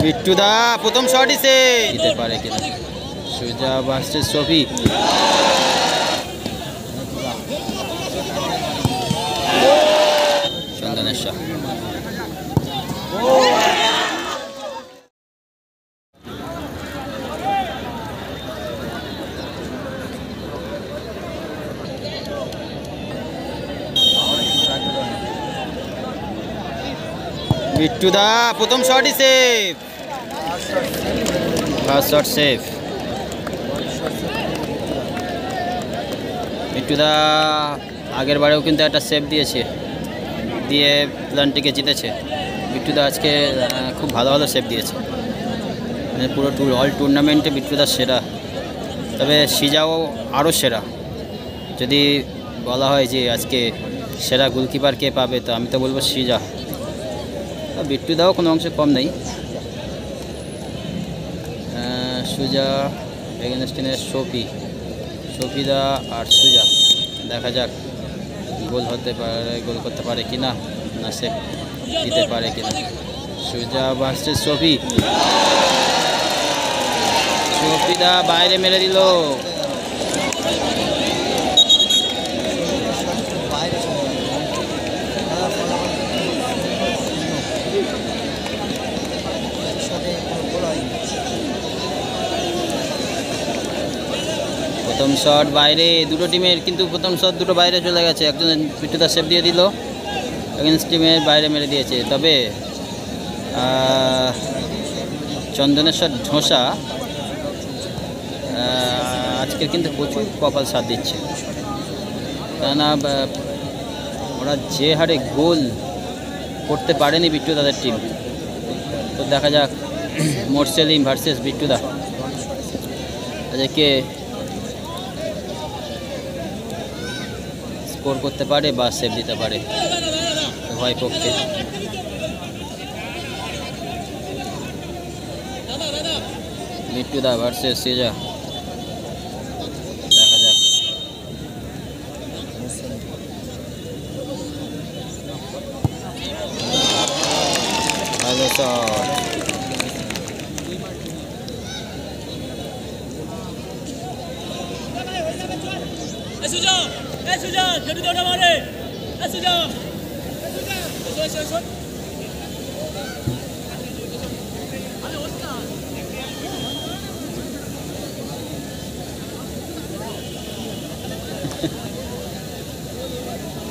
বিট্টু দা প্রথম শটই সে দিতে পারে কিনা। সুজা ভার্সেস সফি। চন্দনের শাহ। বিট্টু দা প্রথম শটই save. First shot save. Bittu দা আগের বারেও কিন্তু একটা সেভ দিয়েছে, দিয়ে প্ল্যানটিকে জিতেছে। বিট্টু দা আজকে খুব ভালো ভালো সেভ দিয়েছে, মানে পুরো অল টুর্নামেন্টে বিট্টু দা সেরা। তবে সিজাও আরও সেরা। যদি বলা হয় যে আজকে সেরা গোলকিপার কে পাবে, তো আমি তো বলবো সিজা। বিট্টু দাও কোনো অংশে কম নেই। সুজা এগেনস্টিনের সফি দা আর সুজা। দেখা যাক গোল হতে পারে, গোল করতে পারে কিনা, না সেভ দিতে পারে কিনা। সুজা ভার্সেস সফি। সফি দা বাইরে মেরে দিল। প্রথম শট বাইরে, দুটো টিমের কিন্তু প্রথম শট দুটো বাইরে চলে গেছে। একজন বিট্টু দা সেভ দিয়ে দিল, এগেন্স্ট টিমের বাইরে মেরে দিয়েছে। তবে চন্দনেশ্বর ঢোসা আজকের কিন্তু প্রচুর কপাল সাথ দিচ্ছে, কেননা ওরা যে হারে গোল করতে পারেনি বিট্টু দাদের টিম। তো দেখা যাক মোরসেলিম ভার্সেস বিট্টু দা আজকে স্কোর করতে পারে বা সেভ দিতে পারে উভয় পক্ষে। বিট্টু দা ভার্সেস সিজা, দেখা যাক। ভালো শট।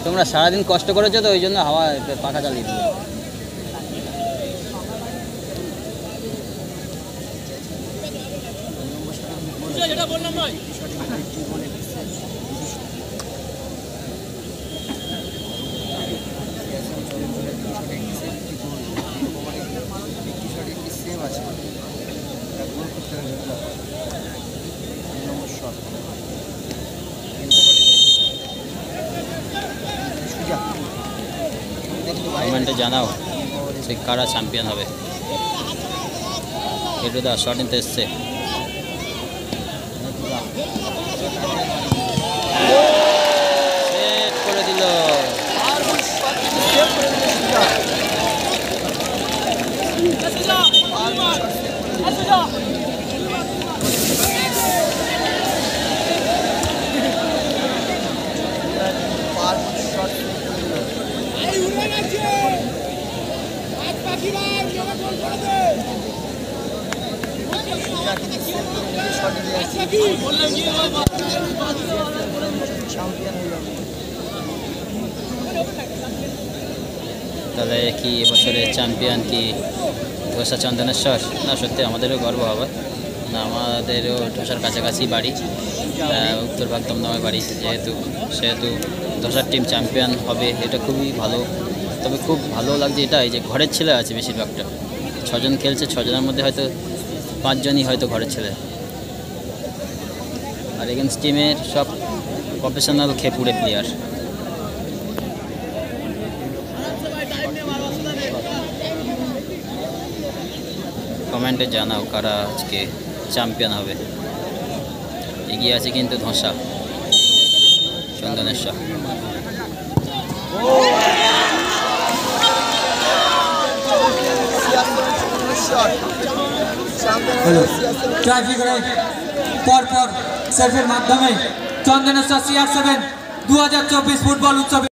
তোমরা সারাদিন কষ্ট করেছো, তো ওই জন্য হাওয়া পাখা চালিয়ে দিল। কমেন্টে জানাও যে কারা চ্যাম্পিয়ন হবে। বিট্টু দা শট নিতে এসছে। সেভ করে দিল। তাহলে কি এবছরের চ্যাম্পিয়ন কি ঢোসা চন্দনেশ্বর? না, সত্যি আমাদেরও গর্ব হবে। না, আমাদেরও ঢোসার কাছাকাছি বাড়ি, উত্তরভাগ দমদমের বাড়ি, সেহেতু ঢোসার টিম চ্যাম্পিয়ন হবে, এটা খুবই ভালো। তবে খুব ভালো লাগছে এটাই যে ঘরের ছেলে আছে বেশিরভাগটা। 6 জন খেলছে, 6 জনের মধ্যে হয়তো 5 জনই হয়তো ঘরের ছেলে। আর এগেন্স্ট টিমের সব প্রফেশনাল খেপুড়ে প্লেয়ার। কমেন্টে জানাও কারা আজকে চ্যাম্পিয়ন হবে। এগিয়ে আছে কিন্তু ঢোসা চন্দনেশ্বর। হলো ট্রাফিকের পরপর সেফের মাধ্যমে চন্দনেশ্বর CR7 2024 ফুটবল উৎসবে